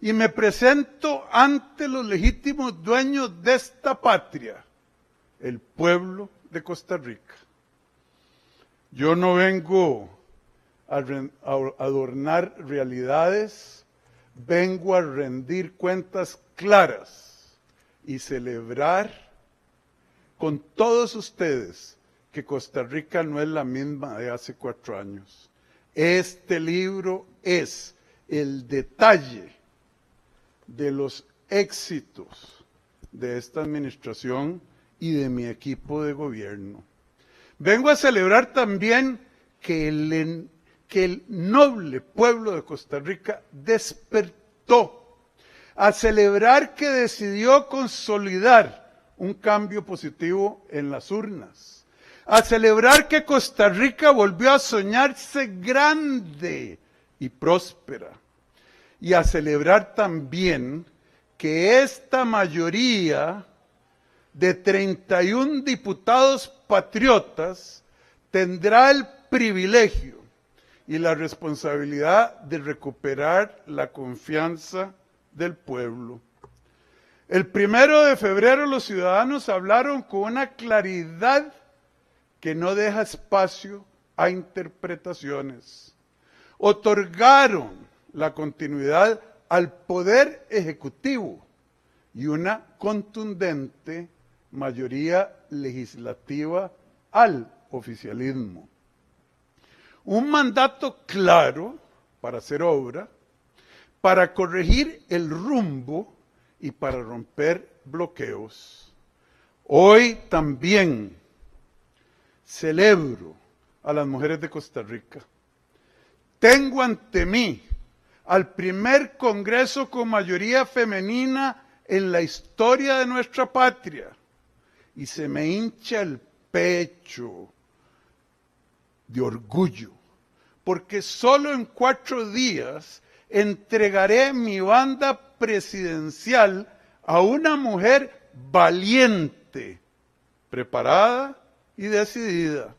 y me presento ante los legítimos dueños de esta patria, el pueblo de Costa Rica. Yo no vengo a adornar realidades, vengo a rendir cuentas claras y celebrar con todos ustedes que Costa Rica no es la misma de hace 4 años. Este libro es el detalle de los éxitos de esta administración y de mi equipo de gobierno. Vengo a celebrar también que el noble pueblo de Costa Rica despertó, a celebrar que decidió consolidar un cambio positivo en las urnas, a celebrar que Costa Rica volvió a soñarse grande y próspera, y a celebrar también que esta mayoría de 31 diputados patriotas tendrá el privilegio y la responsabilidad de recuperar la confianza del pueblo. El 1 de febrero los ciudadanos hablaron con una claridad que no deja espacio a interpretaciones. Otorgaron la continuidad al Poder Ejecutivo y una contundente mayoría legislativa al oficialismo. Un mandato claro para hacer obra, para corregir el rumbo y para romper bloqueos. Hoy también celebro a las mujeres de Costa Rica. Tengo ante mí al primer Congreso con mayoría femenina en la historia de nuestra patria y se me hincha el pecho de orgullo, porque solo en 4 días entregaré mi banda presidencial a una mujer valiente, preparada y decidida.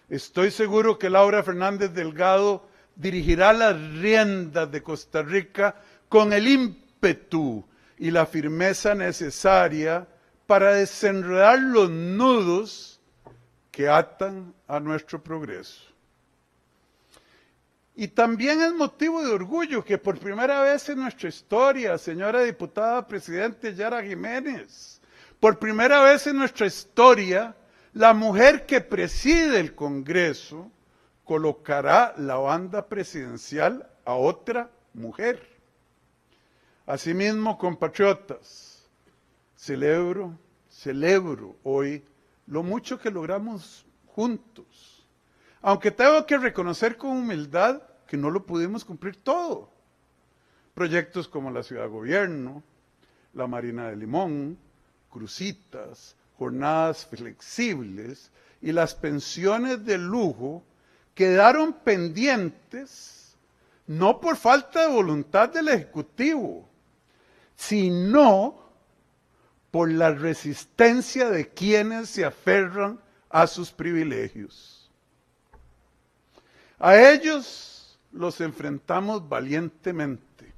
Estoy seguro que Laura Fernández Delgado dirigirá las riendas de Costa Rica con el ímpetu y la firmeza necesaria para desenredar los nudos que atan a nuestro progreso. Y también es motivo de orgullo que por primera vez en nuestra historia, señora diputada presidente Yara Jiménez, por primera vez en nuestra historia, la mujer que preside el Congreso colocará la banda presidencial a otra mujer. Asimismo, compatriotas, celebro hoy lo mucho que logramos juntos, aunque tengo que reconocer con humildad que no lo pudimos cumplir todo. Proyectos como la Ciudad Gobierno, la Marina de Limón, crucitas, jornadas flexibles y las pensiones de lujo quedaron pendientes no por falta de voluntad del Ejecutivo, sino por la resistencia de quienes se aferran a sus privilegios. A ellos los enfrentamos valientemente,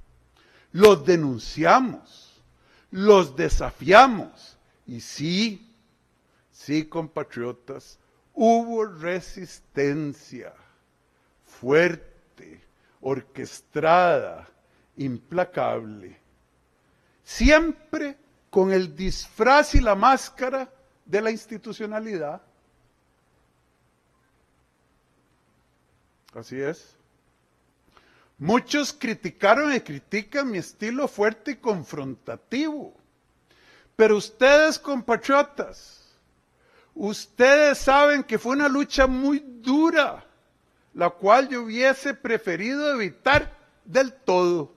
los denunciamos, los desafiamos y sí, compatriotas, hubo resistencia fuerte, orquestada, implacable, siempre con el disfraz y la máscara de la institucionalidad. Así es. Muchos criticaron y critican mi estilo fuerte y confrontativo. Pero ustedes, compatriotas, ustedes saben que fue una lucha muy dura, la cual yo hubiese preferido evitar del todo.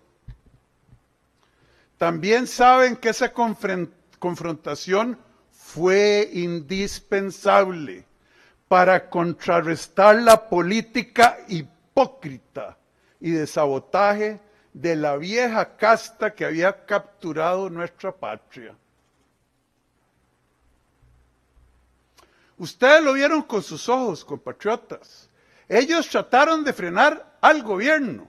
También saben que esa confrontación fue indispensable para contrarrestar la política hipócrita y de sabotaje de la vieja casta que había capturado nuestra patria. Ustedes lo vieron con sus ojos, compatriotas. Ellos trataron de frenar al gobierno,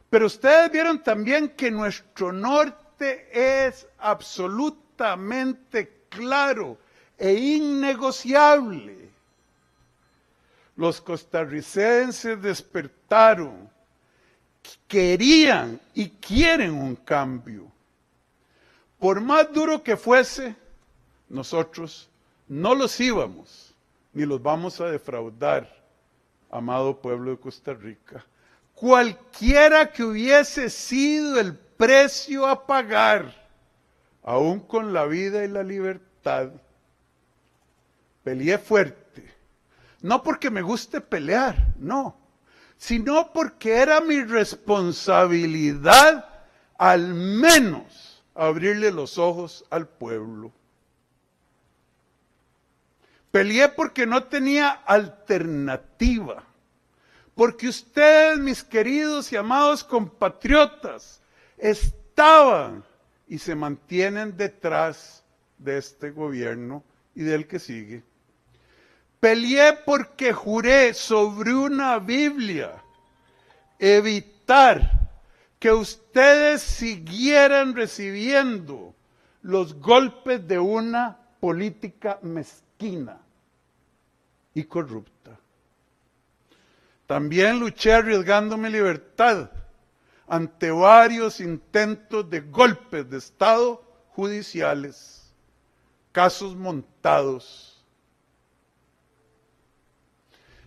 Pero ustedes vieron también que nuestro norte es absolutamente claro e innegociable. Los costarricenses despertaron, querían y quieren un cambio. Por más duro que fuese, nosotros no los íbamos ni los vamos a defraudar, amado pueblo de Costa Rica. Cualquiera que hubiese sido el precio a pagar, aún con la vida y la libertad, peleé fuerte. No porque me guste pelear, no, sino porque era mi responsabilidad al menos abrirle los ojos al pueblo. Peleé porque no tenía alternativa, porque ustedes, mis queridos y amados compatriotas, estaban y se mantienen detrás de este gobierno y del que sigue. Peleé porque juré sobre una Biblia evitar que ustedes siguieran recibiendo los golpes de una política mezquina y corrupta. También luché arriesgando mi libertad ante varios intentos de golpes de Estado judiciales, casos montados.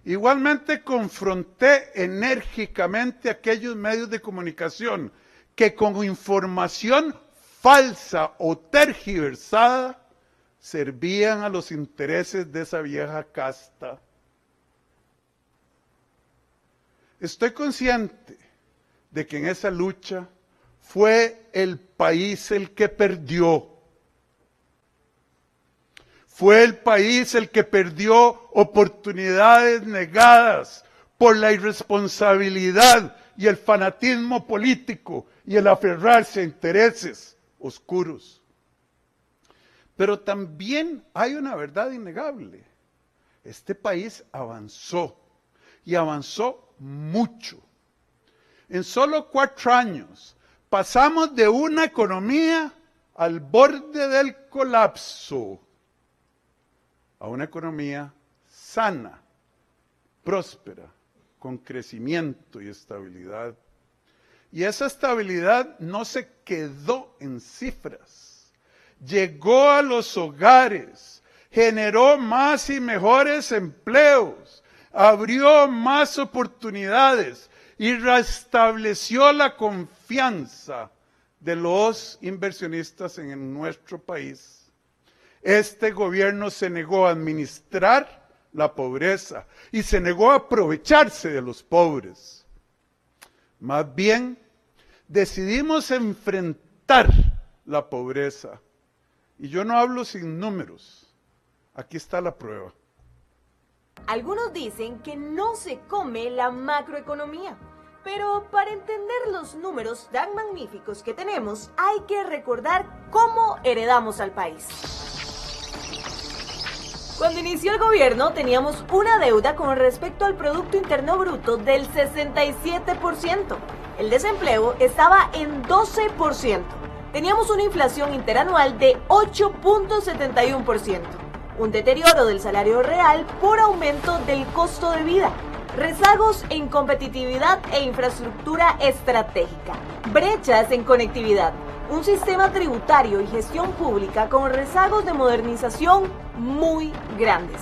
Igualmente confronté enérgicamente a aquellos medios de comunicación que con información falsa o tergiversada servían a los intereses de esa vieja casta. Estoy consciente de que en esa lucha fue el país el que perdió. Fue el país el que perdió oportunidades negadas por la irresponsabilidad y el fanatismo político y el aferrarse a intereses oscuros. Pero también hay una verdad innegable. Este país avanzó y avanzó mucho. En solo 4 años pasamos de una economía al borde del colapso a una economía sana, próspera, con crecimiento y estabilidad. Y esa estabilidad no se quedó en cifras, llegó a los hogares, generó más y mejores empleos, abrió más oportunidades y restableció la confianza de los inversionistas en nuestro país. Este gobierno se negó a administrar la pobreza y se negó a aprovecharse de los pobres. Más bien, decidimos enfrentar la pobreza. Y yo no hablo sin números. Aquí está la prueba. Algunos dicen que no se come la macroeconomía, pero para entender los números tan magníficos que tenemos, hay que recordar cómo heredamos al país. Cuando inició el gobierno teníamos una deuda con respecto al Producto Interno Bruto del 67%. El desempleo estaba en 12%. Teníamos una inflación interanual de 8.71%. Un deterioro del salario real por aumento del costo de vida. Rezagos en competitividad e infraestructura estratégica. Brechas en conectividad. Un sistema tributario y gestión pública con rezagos de modernización muy grandes.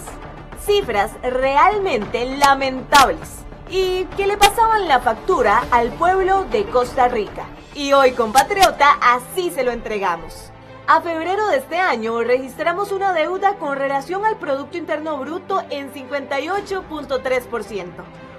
Cifras realmente lamentables y que le pasaban la factura al pueblo de Costa Rica. Y hoy, compatriota, así se lo entregamos. A febrero de este año registramos una deuda con relación al Producto Interno Bruto en 58.3%.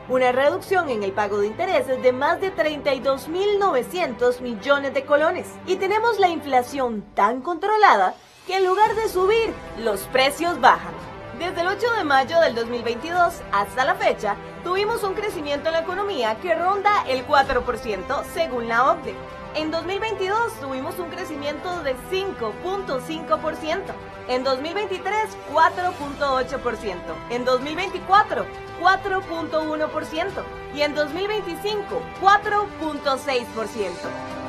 Una reducción en el pago de intereses de más de 32.900 millones de colones. Y tenemos la inflación tan controlada que en lugar de subir, los precios bajan. Desde el 8 de mayo del 2022 hasta la fecha, tuvimos un crecimiento en la economía que ronda el 4% según la OCDE. En 2022 tuvimos un crecimiento de 5.5%. En 2023, 4.8%. En 2024, 4.1%. y en 2025 4.6%.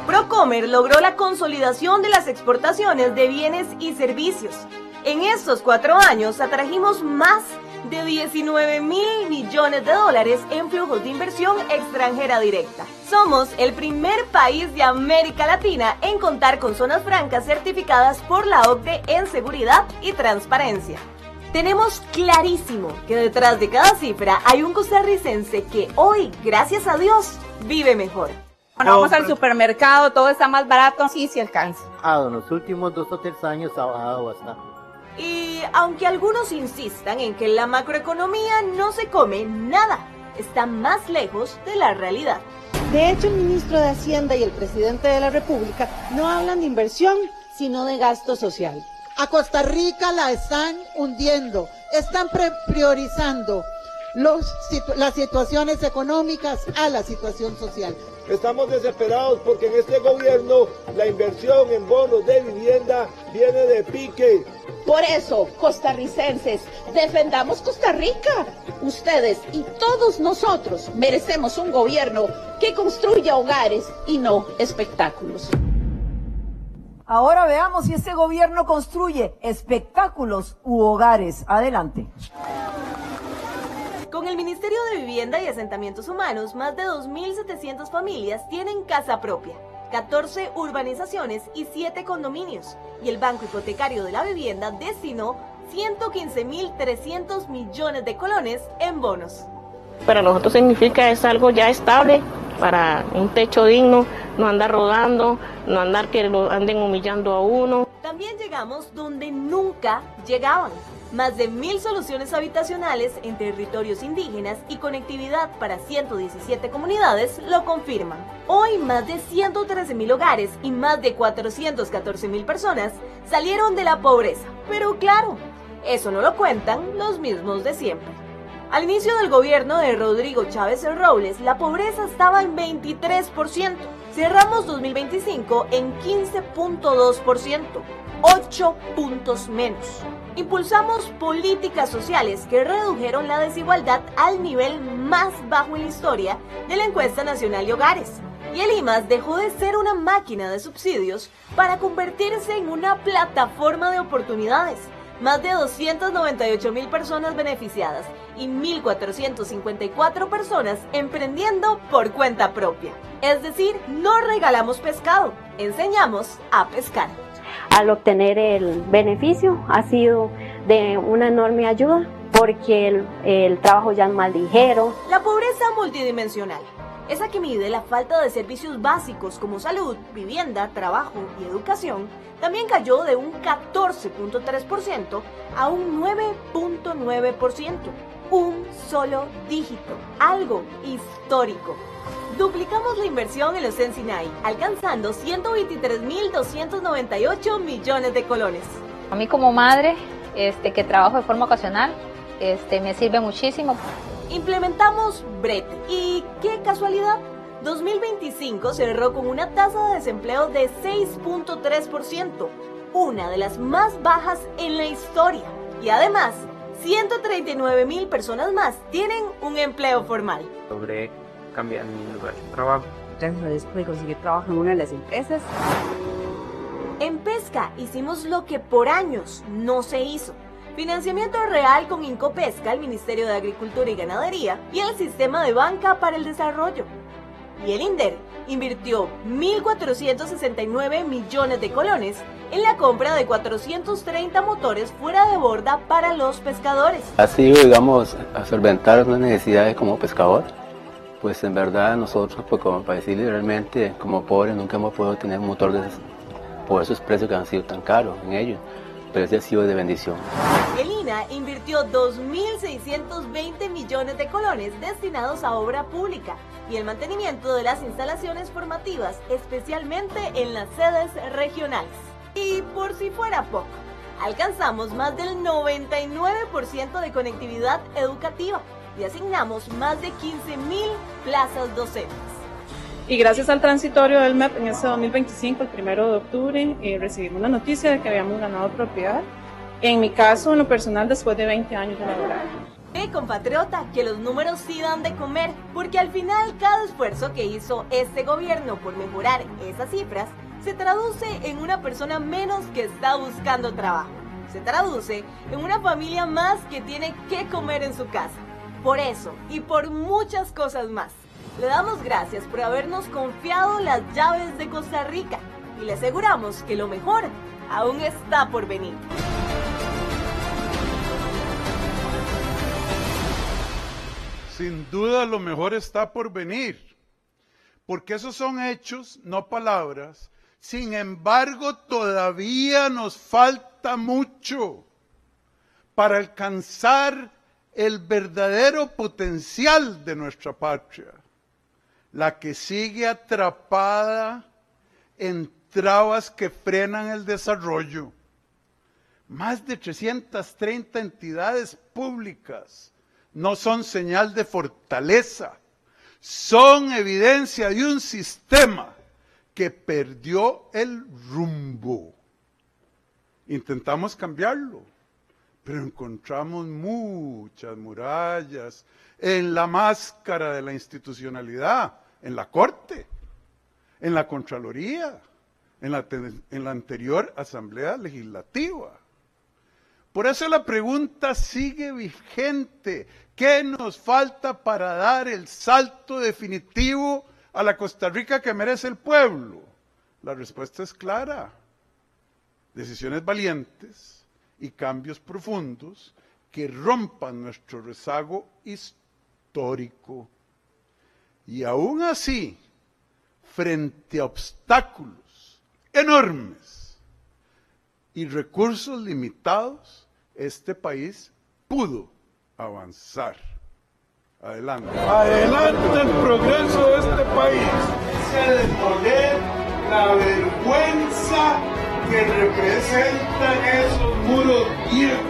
Procomer logró la consolidación de las exportaciones de bienes y servicios. En estos 4 años atrajimos más de 19.000 millones de dólares en flujos de inversión extranjera directa. Somos el primer país de América Latina en contar con zonas francas certificadas por la OCDE en seguridad y transparencia. Tenemos clarísimo que detrás de cada cifra hay un costarricense que hoy, gracias a Dios, vive mejor. Cuando vamos al supermercado, todo está más barato, sí se alcanza. En los últimos 2 o 3 años ha bajado bastante. Y aunque algunos insistan en que la macroeconomía no se come nada, está más lejos de la realidad. De hecho, el ministro de Hacienda y el presidente de la República no hablan de inversión, sino de gasto social. A Costa Rica la están hundiendo, están priorizando las situaciones económicas a la situación social. Estamos desesperados porque en este gobierno la inversión en bonos de vivienda viene de pique. Por eso, costarricenses, defendamos Costa Rica. Ustedes y todos nosotros merecemos un gobierno que construya hogares y no espectáculos. Ahora veamos si este gobierno construye espectáculos u hogares. Adelante. Con el Ministerio de Vivienda y Asentamientos Humanos, más de 2.700 familias tienen casa propia, 14 urbanizaciones y 7 condominios. Y el Banco Hipotecario de la Vivienda destinó 115.300 millones de colones en bonos. Para nosotros significa es algo ya estable, para un techo digno, no andar rodando, no andar que lo anden humillando a uno. También llegamos donde nunca llegaban. Más de 1.000 soluciones habitacionales en territorios indígenas y conectividad para 117 comunidades lo confirman. Hoy más de 113.000 hogares y más de 414.000 personas salieron de la pobreza. Pero claro, eso no lo cuentan los mismos de siempre. Al inicio del gobierno de Rodrigo Chávez Robles, la pobreza estaba en 23%. Cerramos 2025 en 15.2%, 8 puntos menos. Impulsamos políticas sociales que redujeron la desigualdad al nivel más bajo en la historia de la encuesta nacional de hogares. Y el IMAS dejó de ser una máquina de subsidios para convertirse en una plataforma de oportunidades. Más de 298.000 personas beneficiadas y 1.454 personas emprendiendo por cuenta propia. Es decir, no regalamos pescado, enseñamos a pescar. Al obtener el beneficio ha sido de una enorme ayuda porque el trabajo ya es más ligero. La pobreza multidimensional, esa que mide la falta de servicios básicos como salud, vivienda, trabajo y educación, también cayó de un 14.3% a un 9.9%. Un solo dígito, algo histórico. Duplicamos la inversión en los Sensinay, alcanzando 123.298 millones de colones. A mí como madre, que trabajo de forma ocasional, me sirve muchísimo. Implementamos Brete y qué casualidad, 2025 cerró con una tasa de desempleo de 6.3%, una de las más bajas en la historia. Y además, 139.000 personas más tienen un empleo formal. Logré cambiar mi lugar de trabajo. Gracias a Dios pude conseguir trabajo en una de las empresas. En pesca hicimos lo que por años no se hizo. Financiamiento real con Incopesca, el Ministerio de Agricultura y Ganadería y el Sistema de Banca para el Desarrollo. Y el INDER invirtió 1.469 millones de colones en la compra de 430 motores fuera de borda para los pescadores. Ha sido, digamos, a solventar las necesidades como pescador. Pues en verdad nosotros, pues como para decirle realmente, como pobres nunca hemos podido tener un motor por esos precios que han sido tan caros en ellos. Pero ese ha sido de bendición. El INA invirtió 2.620 millones de colones destinados a obra pública y el mantenimiento de las instalaciones formativas, especialmente en las sedes regionales. Y por si fuera poco, alcanzamos más del 99% de conectividad educativa y asignamos más de 15.000 plazas docentes. Y gracias al transitorio del MEP en este 2025, el 1 de octubre, recibimos la noticia de que habíamos ganado propiedad. En mi caso, en lo personal, después de 20 años de laborar. Ve, compatriota, que los números sí dan de comer, porque al final cada esfuerzo que hizo este gobierno por mejorar esas cifras se traduce en una persona menos que está buscando trabajo. Se traduce en una familia más que tiene que comer en su casa. Por eso y por muchas cosas más, le damos gracias por habernos confiado las llaves de Costa Rica y le aseguramos que lo mejor aún está por venir. Sin duda lo mejor está por venir, porque esos son hechos, no palabras. Sin embargo, todavía nos falta mucho para alcanzar el verdadero potencial de nuestra patria, la que sigue atrapada en trabas que frenan el desarrollo. Más de 330 entidades públicas no son señal de fortaleza, son evidencia de un sistema que perdió el rumbo. Intentamos cambiarlo, pero encontramos muchas murallas en la máscara de la institucionalidad, en la Corte, en la Contraloría, en la anterior Asamblea Legislativa. Por eso la pregunta sigue vigente. ¿Qué nos falta para dar el salto definitivo a la Costa Rica que merece el pueblo? La respuesta es clara. Decisiones valientes y cambios profundos que rompan nuestro rezago histórico. Y aún así, frente a obstáculos enormes y recursos limitados, este país pudo avanzar. Adelante. Adelante el progreso de este país. Se deponer la vergüenza que representan esos muros viejos.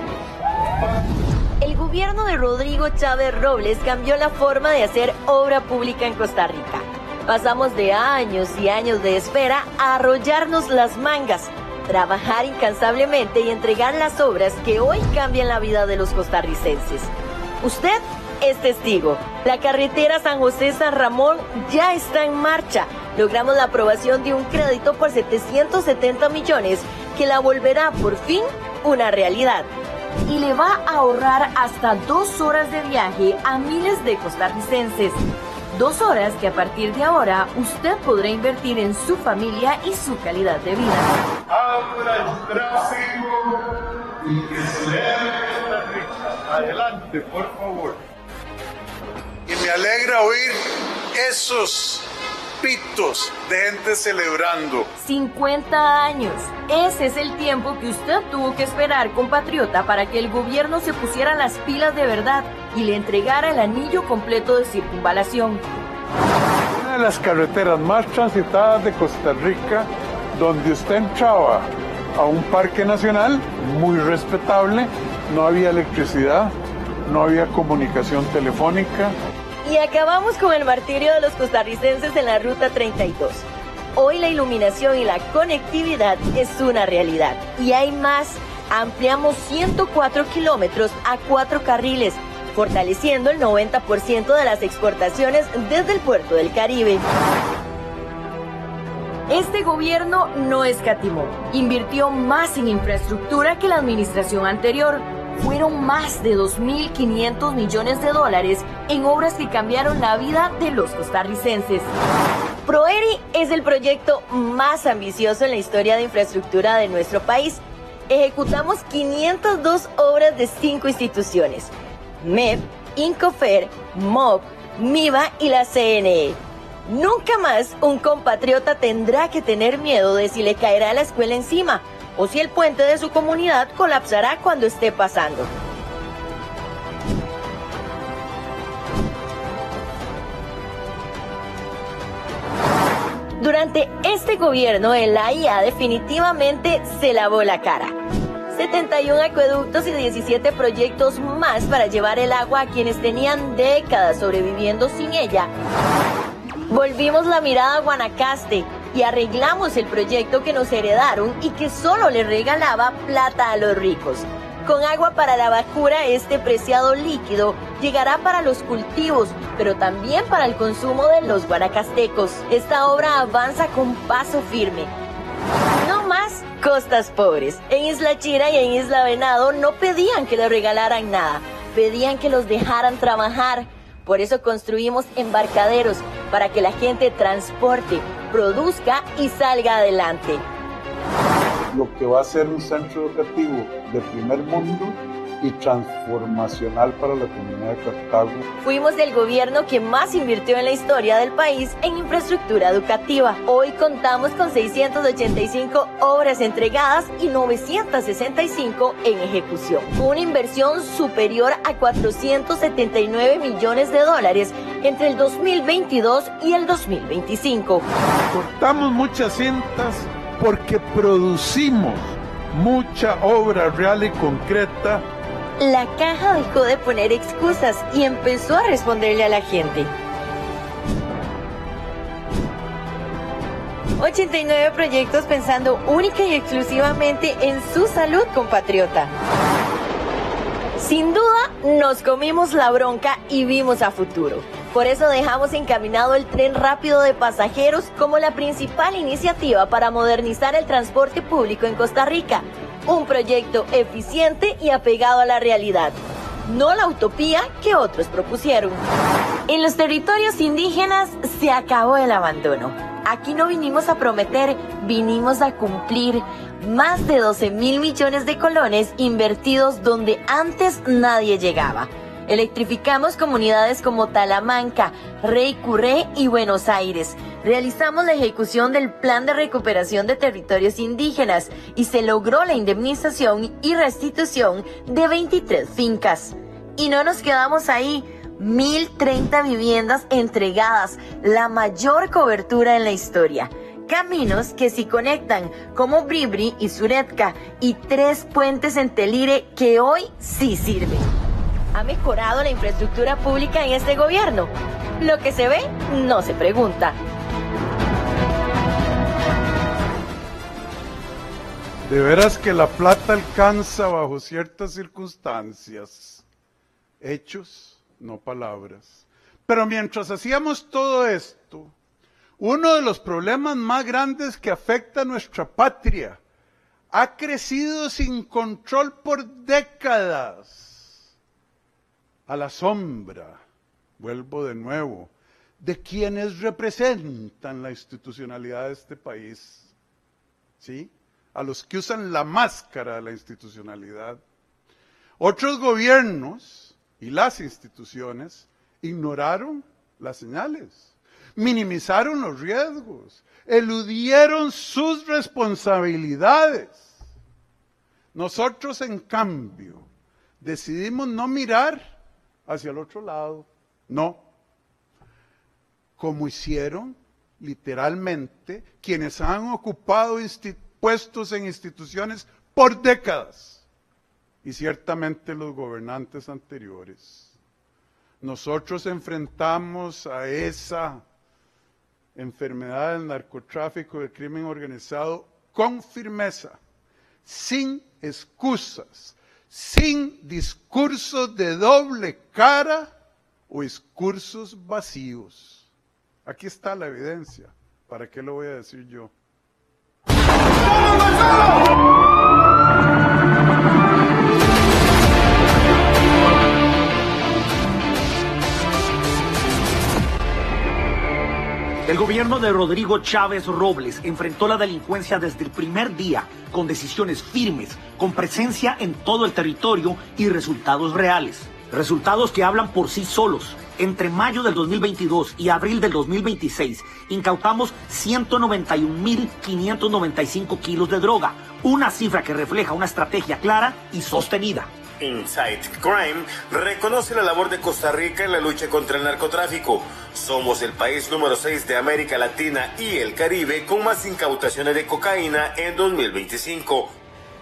El gobierno de Rodrigo Chávez Robles cambió la forma de hacer obra pública en Costa Rica. Pasamos de años y años de espera a arrollarnos las mangas, trabajar incansablemente y entregar las obras que hoy cambian la vida de los costarricenses. Usted es testigo. La carretera San José-San Ramón ya está en marcha. Logramos la aprobación de un crédito por 770 millones que la volverá por fin una realidad. Y le va a ahorrar hasta 2 horas de viaje a miles de costarricenses. 2 horas que a partir de ahora usted podrá invertir en su familia y su calidad de vida. Abra el tráfico y que se Costa Rica. Adelante, por favor. Y me alegra oír esos pitos de gente celebrando. 50 años. Ese es el tiempo que usted tuvo que esperar, compatriota, para que el gobierno se pusiera las pilas de verdad y le entregara el anillo completo de circunvalación. Una de las carreteras más transitadas de Costa Rica, donde usted entraba a un parque nacional muy respetable, no había electricidad, no había comunicación telefónica. Y acabamos con el martirio de los costarricenses en la Ruta 32. Hoy la iluminación y la conectividad es una realidad. Y hay más. Ampliamos 104 kilómetros a 4 carriles, fortaleciendo el 90% de las exportaciones desde el puerto del Caribe. Este gobierno no escatimó. Invirtió más en infraestructura que la administración anterior. Fueron más de 2.500 millones de dólares en obras que cambiaron la vida de los costarricenses. ProERI es el proyecto más ambicioso en la historia de infraestructura de nuestro país. Ejecutamos 502 obras de 5 instituciones: MEP, Incofer, MOB, MIVA y la CNE. Nunca más un compatriota tendrá que tener miedo de si le caerá la escuela encima o si el puente de su comunidad colapsará cuando esté pasando. Durante este gobierno, el AIA definitivamente se lavó la cara. 71 acueductos y 17 proyectos más para llevar el agua a quienes tenían décadas sobreviviendo sin ella. Volvimos la mirada a Guanacaste y arreglamos el proyecto que nos heredaron y que solo le regalaba plata a los ricos. Con agua para la vacuna, este preciado líquido llegará para los cultivos, pero también para el consumo de los guanacastecos. Esta obra avanza con paso firme. No más costas pobres. En Isla Chira y en Isla Venado no pedían que les regalaran nada, pedían que los dejaran trabajar. Por eso construimos embarcaderos para que la gente transporte, produzca y salga adelante. Lo que va a ser un centro educativo de primer mundo y transformacional para la comunidad de Cartago. Fuimos el gobierno que más invirtió en la historia del país en infraestructura educativa. Hoy contamos con 685 obras entregadas y 965 en ejecución. Una inversión superior a 479 millones de dólares entre el 2022 y el 2025. Cortamos muchas cintas porque producimos mucha obra real y concreta. La caja dejó de poner excusas y empezó a responderle a la gente. 89 proyectos pensando única y exclusivamente en su salud, compatriota. Sin duda, nos comimos la bronca y vimos a futuro. Por eso dejamos encaminado el tren rápido de pasajeros como la principal iniciativa para modernizar el transporte público en Costa Rica. Un proyecto eficiente y apegado a la realidad, no la utopía que otros propusieron. En los territorios indígenas se acabó el abandono. Aquí no vinimos a prometer, vinimos a cumplir. Más de 12.000 millones de colones invertidos donde antes nadie llegaba. Electrificamos comunidades como Talamanca, Rey Curré y Buenos Aires. Realizamos la ejecución del Plan de Recuperación de Territorios Indígenas y se logró la indemnización y restitución de 23 fincas. Y no nos quedamos ahí. 1.030 viviendas entregadas, la mayor cobertura en la historia. Caminos que sí conectan, como Bribri y Suretka, y 3 puentes en Telire que hoy sí sirven. ¿Ha mejorado la infraestructura pública en este gobierno? Lo que se ve, no se pregunta. De veras que la plata alcanza bajo ciertas circunstancias. Hechos, no palabras. Pero mientras hacíamos todo esto, uno de los problemas más grandes que afecta a nuestra patria ha crecido sin control por décadas. A la sombra, vuelvo de nuevo, de quienes representan la institucionalidad de este país, ¿sí? A los que usan la máscara de la institucionalidad. Otros gobiernos y las instituciones ignoraron las señales, minimizaron los riesgos, eludieron sus responsabilidades. Nosotros, en cambio, decidimos no mirar hacia el otro lado, no, como hicieron literalmente quienes han ocupado puestos en instituciones por décadas, y ciertamente los gobernantes anteriores. Nosotros enfrentamos a esa enfermedad del narcotráfico, del crimen organizado, con firmeza, sin excusas, sin discursos de doble cara o discursos vacíos. Aquí está la evidencia. ¿Para qué lo voy a decir yo? El gobierno de Rodrigo Chávez Robles enfrentó la delincuencia desde el primer día con decisiones firmes, con presencia en todo el territorio y resultados reales. Resultados que hablan por sí solos. Entre mayo del 2022 y abril del 2026 incautamos 191.595 kilos de droga, una cifra que refleja una estrategia clara y sostenida. Insight Crime reconoce la labor de Costa Rica en la lucha contra el narcotráfico. Somos el país número 6 de América Latina y el Caribe con más incautaciones de cocaína en 2025.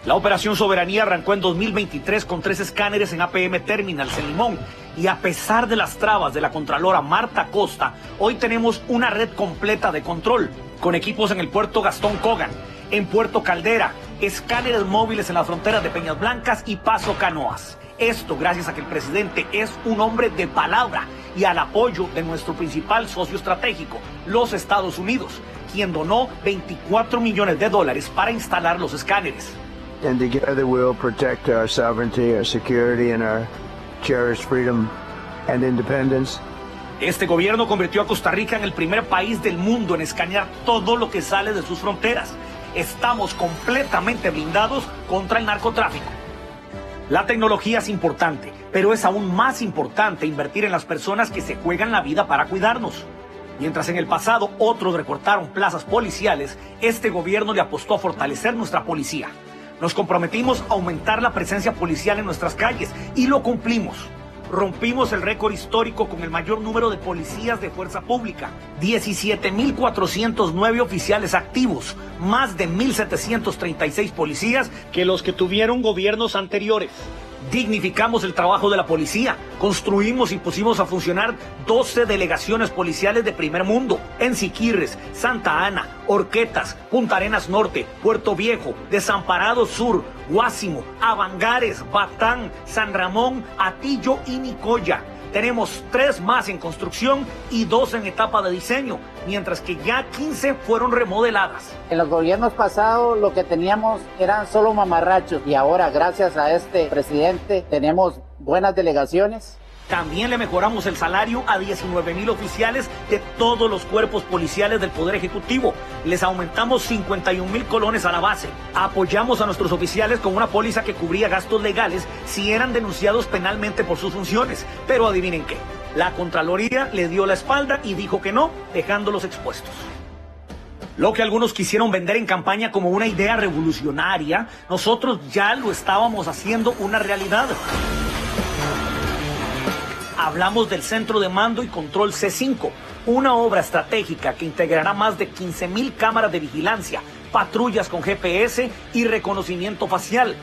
La Operación Soberanía arrancó en 2023 con 3 escáneres en APM Terminals en Limón. Y a pesar de las trabas de la Contralora Marta Costa, hoy tenemos una red completa de control, con equipos en el puerto Gastón Kogan, en Puerto Caldera, escáneres móviles en las fronteras de Peñas Blancas y Paso Canoas. Esto gracias a que el presidente es un hombre de palabra y al apoyo de nuestro principal socio estratégico, los Estados Unidos, quien donó $24 millones para instalar los escáneres. And together we'll protect our sovereignty, our security, and our cherished freedom and independence. Este gobierno convirtió a Costa Rica en el primer país del mundo en escanear todo lo que sale de sus fronteras. Estamos completamente blindados contra el narcotráfico. La tecnología es importante, pero es aún más importante invertir en las personas que se juegan la vida para cuidarnos. Mientras en el pasado otros recortaron plazas policiales, este gobierno le apostó a fortalecer nuestra policía. Nos comprometimos a aumentar la presencia policial en nuestras calles y lo cumplimos. Rompimos el récord histórico con el mayor número de policías de fuerza pública, 17.409 oficiales activos, más de 1.736 policías que los que tuvieron gobiernos anteriores. Dignificamos el trabajo de la policía, construimos y pusimos a funcionar 12 delegaciones policiales de primer mundo, en Siquirres, Santa Ana, Horquetas, Punta Arenas Norte, Puerto Viejo, Desamparados Sur, Guásimo, Avangares, Batán, San Ramón, Atillo y Nicoya. Tenemos 3 más en construcción y 2 en etapa de diseño, mientras que ya 15 fueron remodeladas. En los gobiernos pasados lo que teníamos eran solo mamarrachos y ahora gracias a este presidente tenemos buenas delegaciones. También le mejoramos el salario a 19,000 oficiales de todos los cuerpos policiales del Poder Ejecutivo. Les aumentamos 51,000 colones a la base. Apoyamos a nuestros oficiales con una póliza que cubría gastos legales si eran denunciados penalmente por sus funciones. Pero adivinen qué, la Contraloría le dio la espalda y dijo que no, dejándolos expuestos. Lo que algunos quisieron vender en campaña como una idea revolucionaria, nosotros ya lo estábamos haciendo una realidad. Hablamos del Centro de Mando y Control C5, una obra estratégica que integrará más de 15,000 cámaras de vigilancia, patrullas con GPS y reconocimiento facial.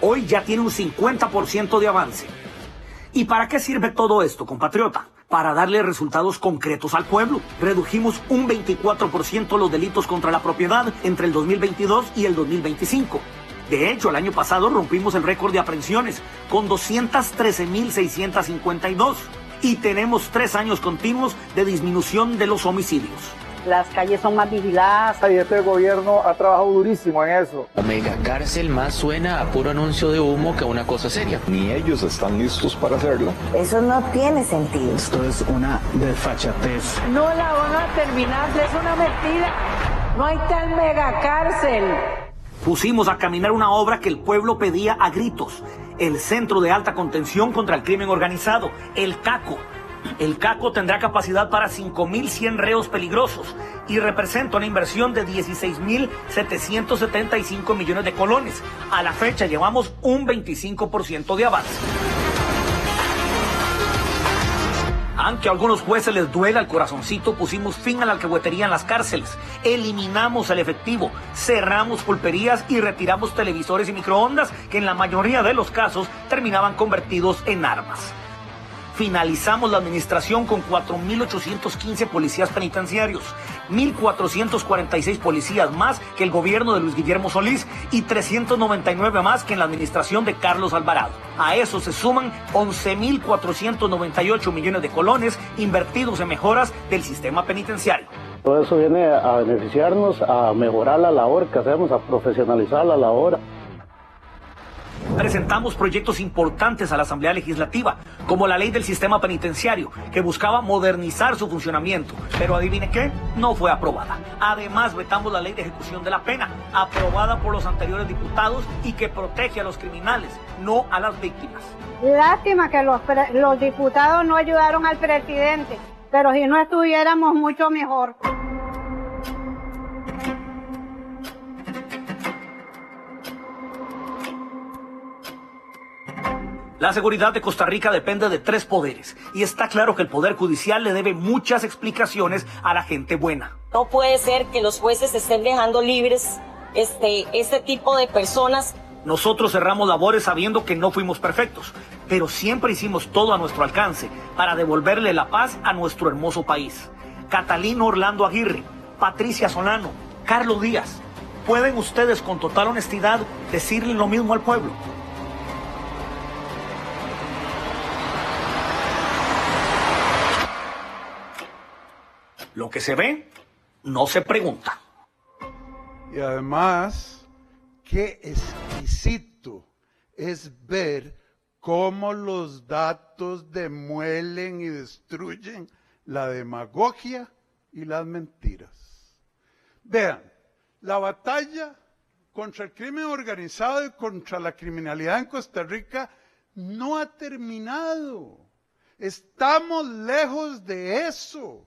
Hoy ya tiene un 50% de avance. ¿Y para qué sirve todo esto, compatriota? Para darle resultados concretos al pueblo. Redujimos un 24% los delitos contra la propiedad entre el 2022 y el 2025. De hecho, el año pasado rompimos el récord de aprehensiones con 213,652 y tenemos 3 años continuos de disminución de los homicidios. Las calles son más vigiladas. Y este gobierno ha trabajado durísimo en eso. La megacárcel más suena a puro anuncio de humo que una cosa seria. Ni ellos están listos para hacerlo. Eso no tiene sentido. Esto es una desfachatez. No la van a terminar, es una mentira. No hay tal megacárcel. Pusimos a caminar una obra que el pueblo pedía a gritos. El Centro de Alta Contención contra el Crimen Organizado, el CACO. El CACO tendrá capacidad para 5,100 reos peligrosos y representa una inversión de 16,775 millones de colones. A la fecha llevamos un 25% de avance. Aunque a algunos jueces les duela el corazoncito, pusimos fin a la alcahuetería en las cárceles, eliminamos el efectivo, cerramos pulperías y retiramos televisores y microondas que en la mayoría de los casos terminaban convertidos en armas. Finalizamos la administración con 4,815 policías penitenciarios, 1,446 policías más que el gobierno de Luis Guillermo Solís y 399 más que en la administración de Carlos Alvarado. A eso se suman 11,498 millones de colones invertidos en mejoras del sistema penitenciario. Todo eso viene a beneficiarnos, a mejorar la labor que hacemos, a profesionalizar la labor. Presentamos proyectos importantes a la Asamblea Legislativa, como la ley del sistema penitenciario, que buscaba modernizar su funcionamiento, pero adivine qué, no fue aprobada. Además, vetamos la ley de ejecución de la pena, aprobada por los anteriores diputados y que protege a los criminales, no a las víctimas. Lástima que los diputados no ayudaron al presidente, pero si no estuviéramos mucho mejor. La seguridad de Costa Rica depende de 3 poderes y está claro que el Poder Judicial le debe muchas explicaciones a la gente buena. No puede ser que los jueces estén dejando libres este tipo de personas. Nosotros cerramos labores sabiendo que no fuimos perfectos, pero siempre hicimos todo a nuestro alcance para devolverle la paz a nuestro hermoso país. Catalino Orlando Aguirre, Patricia Solano, Carlos Díaz. ¿Pueden ustedes con total honestidad decirle lo mismo al pueblo? Lo que se ve, no se pregunta. Y además, qué exquisito es ver cómo los datos demuelen y destruyen la demagogia y las mentiras. Vean, la batalla contra el crimen organizado y contra la criminalidad en Costa Rica no ha terminado. Estamos lejos de eso,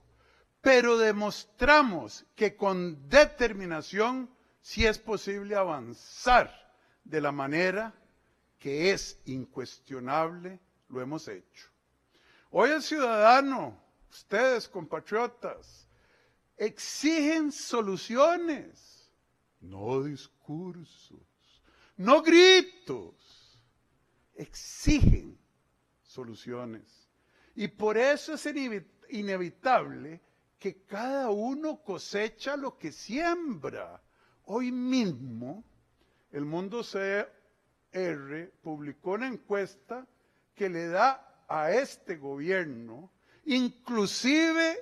pero demostramos que con determinación sí es posible avanzar de la manera que es incuestionable, lo hemos hecho. Hoy el ciudadano, ustedes compatriotas, exigen soluciones, no discursos, no gritos, exigen soluciones. Y por eso es inevitable que cada uno cosecha lo que siembra. Hoy mismo, el Mundo CR publicó una encuesta que le da a este gobierno, inclusive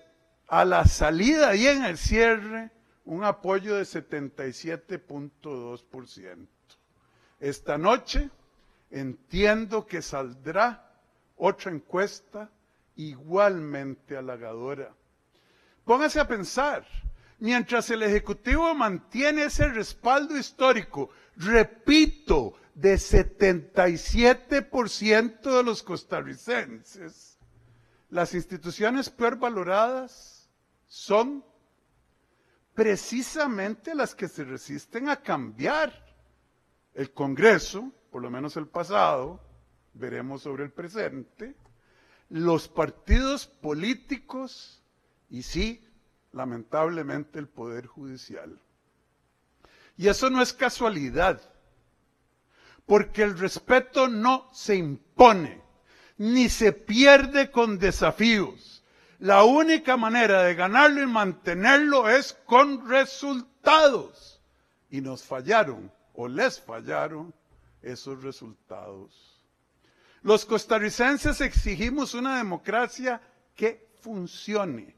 a la salida y en el cierre, un apoyo de 77.2%. Esta noche entiendo que saldrá otra encuesta igualmente halagadora. Póngase a pensar, mientras el Ejecutivo mantiene ese respaldo histórico, repito, de 77% de los costarricenses, las instituciones peor valoradas son precisamente las que se resisten a cambiar. El Congreso, por lo menos el pasado, veremos sobre el presente, los partidos políticos y sí, lamentablemente, el Poder Judicial. Y eso no es casualidad, porque el respeto no se impone, ni se pierde con desafíos. La única manera de ganarlo y mantenerlo es con resultados. Y nos fallaron, o les fallaron, esos resultados. Los costarricenses exigimos una democracia que funcione,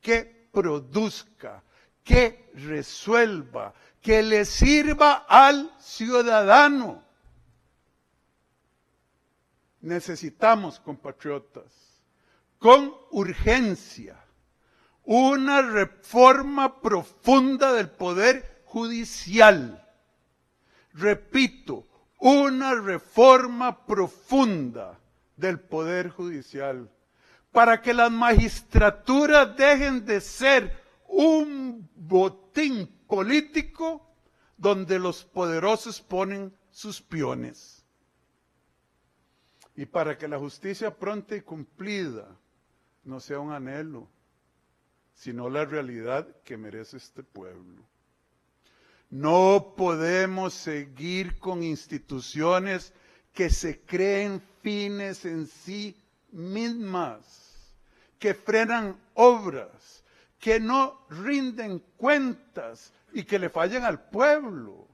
que produzca, que resuelva, que le sirva al ciudadano. Necesitamos, compatriotas, con urgencia, una reforma profunda del Poder Judicial. Repito, una reforma profunda del Poder Judicial, para que las magistraturas dejen de ser un botín político donde los poderosos ponen sus peones. Y para que la justicia pronta y cumplida no sea un anhelo, sino la realidad que merece este pueblo. No podemos seguir con instituciones que se creen fines en sí mismas, que frenan obras, que no rinden cuentas y que le fallan al pueblo.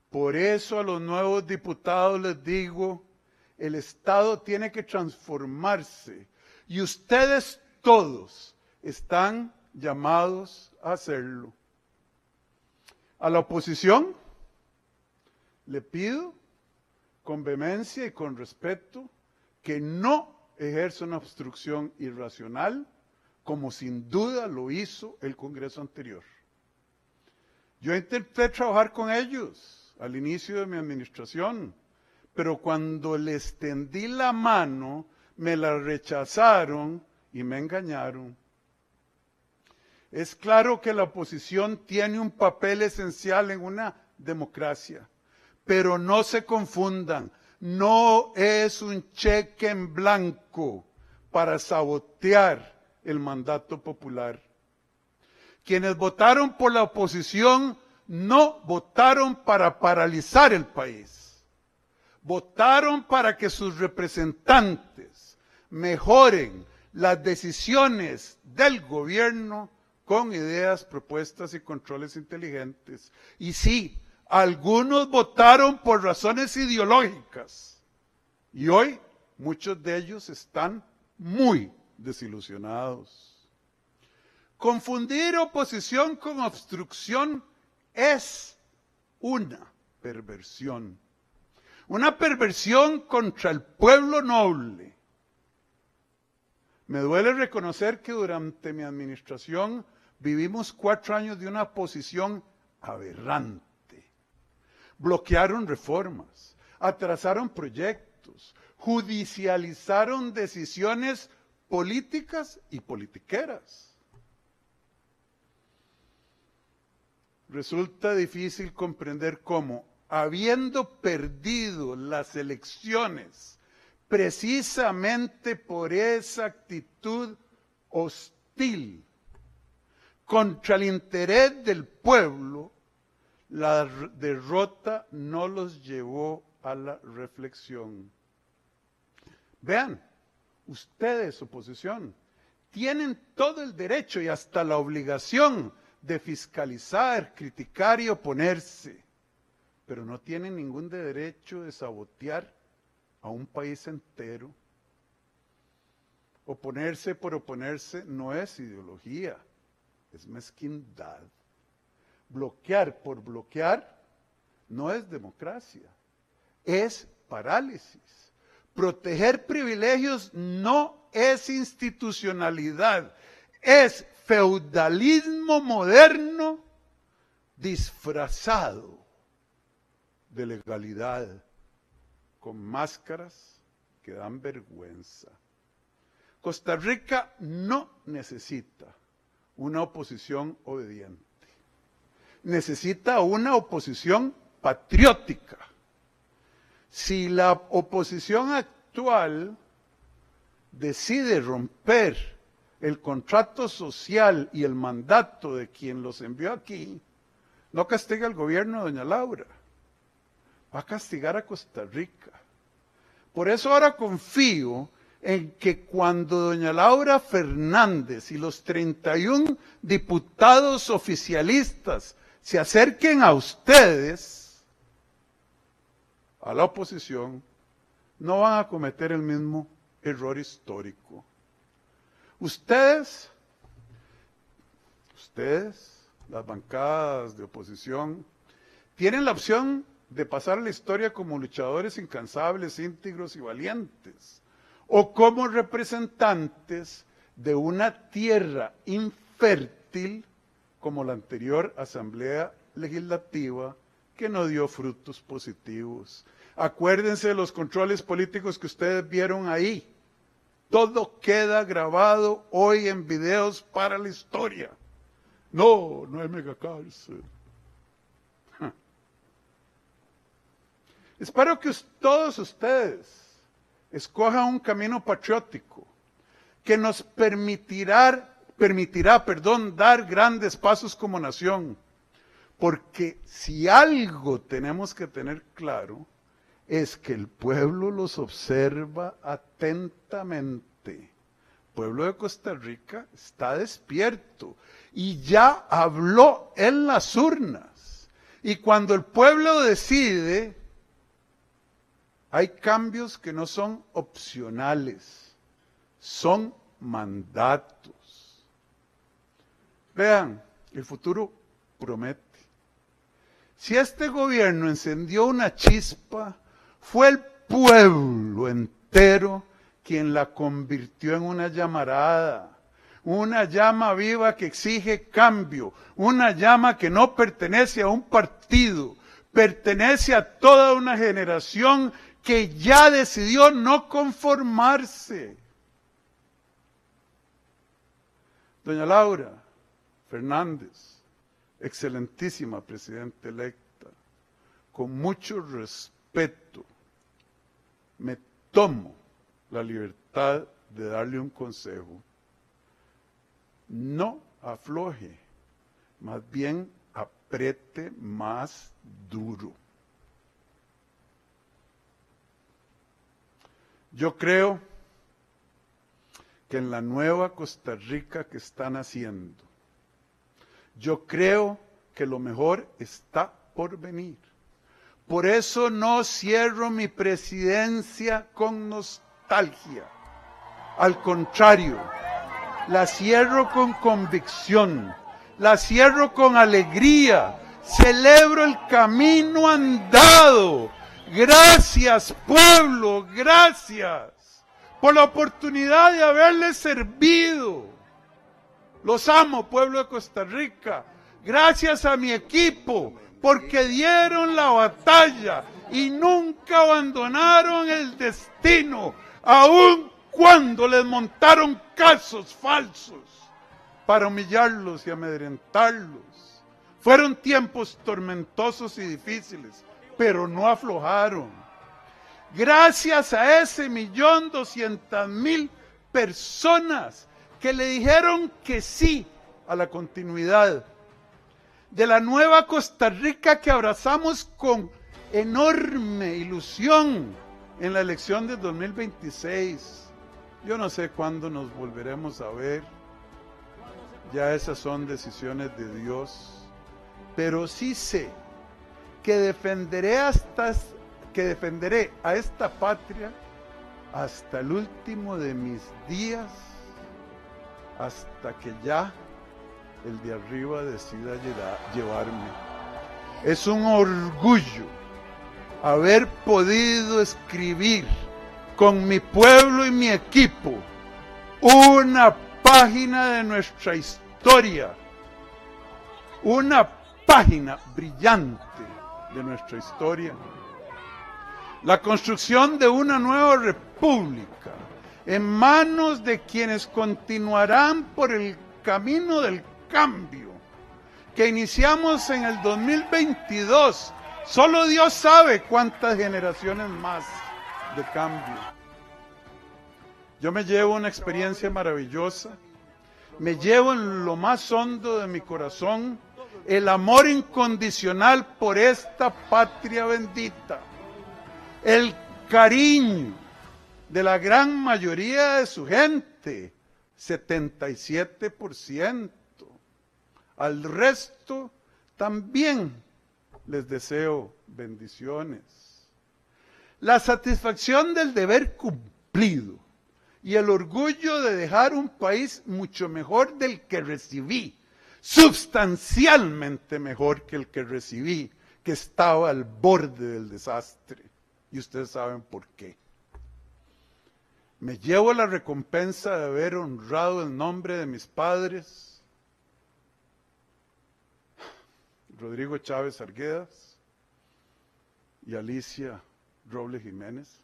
Por eso a los nuevos diputados les digo, el Estado tiene que transformarse y ustedes todos están llamados a hacerlo. A la oposición le pido con vehemencia y con respeto que no ejerza una obstrucción irracional como sin duda lo hizo el Congreso anterior. Yo intenté trabajar con ellos al inicio de mi administración, pero cuando les tendí la mano me la rechazaron y me engañaron. Es claro que la oposición tiene un papel esencial en una democracia, pero no se confundan, no es un cheque en blanco para sabotear el mandato popular. Quienes votaron por la oposición no votaron para paralizar el país, votaron para que sus representantes mejoren las decisiones del gobierno con ideas, propuestas y controles inteligentes. Y sí, algunos votaron por razones ideológicas. Y hoy muchos de ellos están muy desilusionados. Confundir oposición con obstrucción es una perversión. Una perversión contra el pueblo noble. Me duele reconocer que durante mi administración vivimos 4 años de una posición aberrante. Bloquearon reformas, atrasaron proyectos, judicializaron decisiones políticas y politiqueras. Resulta difícil comprender cómo, habiendo perdido las elecciones, precisamente por esa actitud hostil contra el interés del pueblo, la derrota no los llevó a la reflexión. Vean, ustedes, oposición, tienen todo el derecho y hasta la obligación de fiscalizar, criticar y oponerse, pero no tienen ningún derecho de sabotear a un país entero. Oponerse por oponerse no es ideología, es mezquindad. Bloquear por bloquear no es democracia, es parálisis. Proteger privilegios no es institucionalidad, es feudalismo moderno disfrazado de legalidad, con máscaras que dan vergüenza. Costa Rica no necesita una oposición obediente. Necesita una oposición patriótica. Si la oposición actual decide romper el contrato social y el mandato de quien los envió aquí, no castiga al gobierno de doña Laura, va a castigar a Costa Rica. Por eso ahora confío en que cuando doña Laura Fernández y los 31 diputados oficialistas se acerquen a ustedes, a la oposición, no van a cometer el mismo error histórico. Ustedes, las bancadas de oposición, tienen la opción de pasar a la historia como luchadores incansables, íntegros y valientes, o como representantes de una tierra infértil como la anterior Asamblea Legislativa que no dio frutos positivos. Acuérdense de los controles políticos que ustedes vieron ahí. Todo queda grabado hoy en videos para la historia. No hay megacárcel. Espero que todos ustedes escojan un camino patriótico que nos permitirá, dar grandes pasos como nación. Porque si algo tenemos que tener claro, es que el pueblo los observa atentamente. El pueblo de Costa Rica está despierto y ya habló en las urnas. Y cuando el pueblo decide, hay cambios que no son opcionales, son mandatos. Vean, el futuro promete. Si este gobierno encendió una chispa, fue el pueblo entero quien la convirtió en una llamarada, una llama viva que exige cambio, una llama que no pertenece a un partido, pertenece a toda una generación que ya decidió no conformarse. Doña Laura Fernández, excelentísima presidenta electa, con mucho respeto, me tomo la libertad de darle un consejo. No afloje, más bien apriete más duro. Yo creo que en la nueva Costa Rica que están haciendo, Yo creo que lo mejor está por venir. Por eso no cierro mi presidencia con nostalgia. Al contrario, la cierro con convicción, la cierro con alegría, celebro el camino andado. Gracias, pueblo, gracias por la oportunidad de haberles servido. Los amo, pueblo de Costa Rica. Gracias a mi equipo, porque dieron la batalla y nunca abandonaron el destino, aun cuando les montaron casos falsos para humillarlos y amedrentarlos. Fueron tiempos tormentosos y difíciles, pero no aflojaron. Gracias a ese 1.200.000 personas que le dijeron que sí a la continuidad de la nueva Costa Rica que abrazamos con enorme ilusión en la elección de 2026. Yo no sé cuándo nos volveremos a ver, ya esas son decisiones de Dios, pero sí sé que defenderé a esta patria hasta el último de mis días, hasta que ya el de arriba decida llevarme. Es un orgullo haber podido escribir con mi pueblo y mi equipo una página de nuestra historia, una página brillante de nuestra historia. La construcción de una nueva república en manos de quienes continuarán por el camino del cambio que iniciamos en el 2022. Solo Dios sabe cuántas generaciones más de cambio. Yo me llevo una experiencia maravillosa, me llevo en lo más hondo de mi corazón el amor incondicional por esta patria bendita, el cariño de la gran mayoría de su gente, 77%. Al resto también les deseo bendiciones. La satisfacción del deber cumplido y el orgullo de dejar un país mucho mejor del que recibí, sustancialmente mejor que el que recibí, que estaba al borde del desastre. Y ustedes saben por qué. Me llevo la recompensa de haber honrado el nombre de mis padres, Rodrigo Chávez Arguedas y Alicia Robles Jiménez,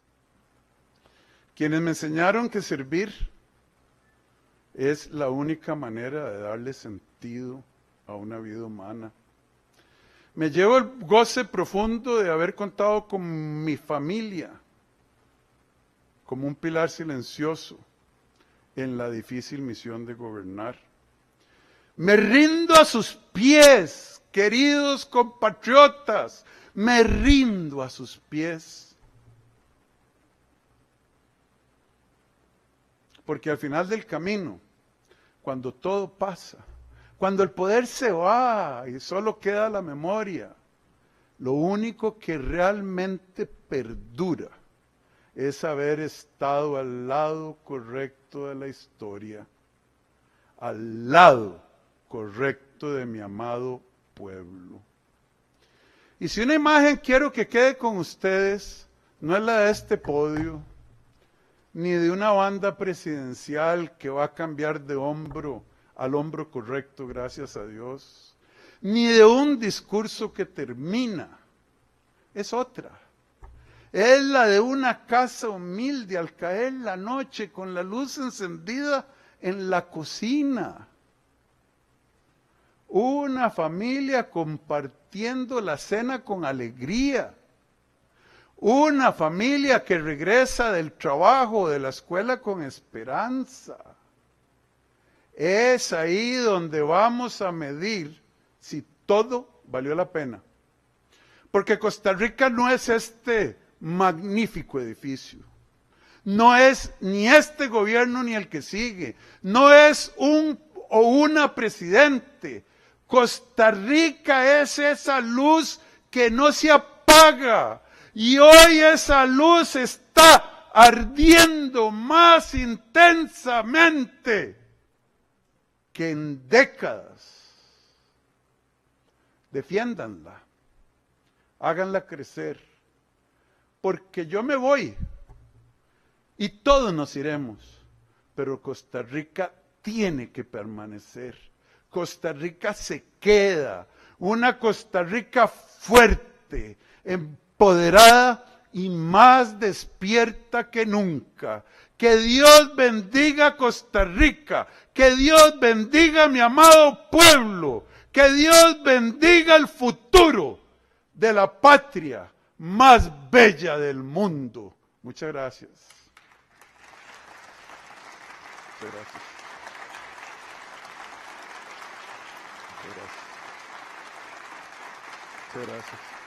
quienes me enseñaron que servir es la única manera de darle sentido a una vida humana. Me llevo el goce profundo de haber contado con mi familia como un pilar silencioso en la difícil misión de gobernar. Me rindo a sus pies, queridos compatriotas, me rindo a sus pies. Porque al final del camino, cuando todo pasa, cuando el poder se va y solo queda la memoria, lo único que realmente perdura es haber estado al lado correcto de la historia, al lado correcto de mi amado pueblo. Y si una imagen quiero que quede con ustedes, no es la de este podio, ni de una banda presidencial que va a cambiar de hombro al hombro correcto, gracias a Dios, ni de un discurso que termina, es otra. Es la de una casa humilde al caer la noche con la luz encendida en la cocina. Una familia compartiendo la cena con alegría. Una familia que regresa del trabajo o de la escuela con esperanza. Es ahí donde vamos a medir si todo valió la pena. Porque Costa Rica no es este magnífico edificio. No es ni este gobierno ni el que sigue. No es un o una presidente. Costa Rica es esa luz que no se apaga. Y hoy esa luz está ardiendo más intensamente que en décadas. Defiéndanla, háganla crecer, porque yo me voy y todos nos iremos, pero Costa Rica tiene que permanecer. Costa Rica se queda, una Costa Rica fuerte, empoderada y más despierta que nunca. Que Dios bendiga a Costa Rica, que Dios bendiga a mi amado pueblo, que Dios bendiga el futuro de la patria más bella del mundo. Muchas gracias. Muchas gracias. Muchas gracias. Muchas gracias.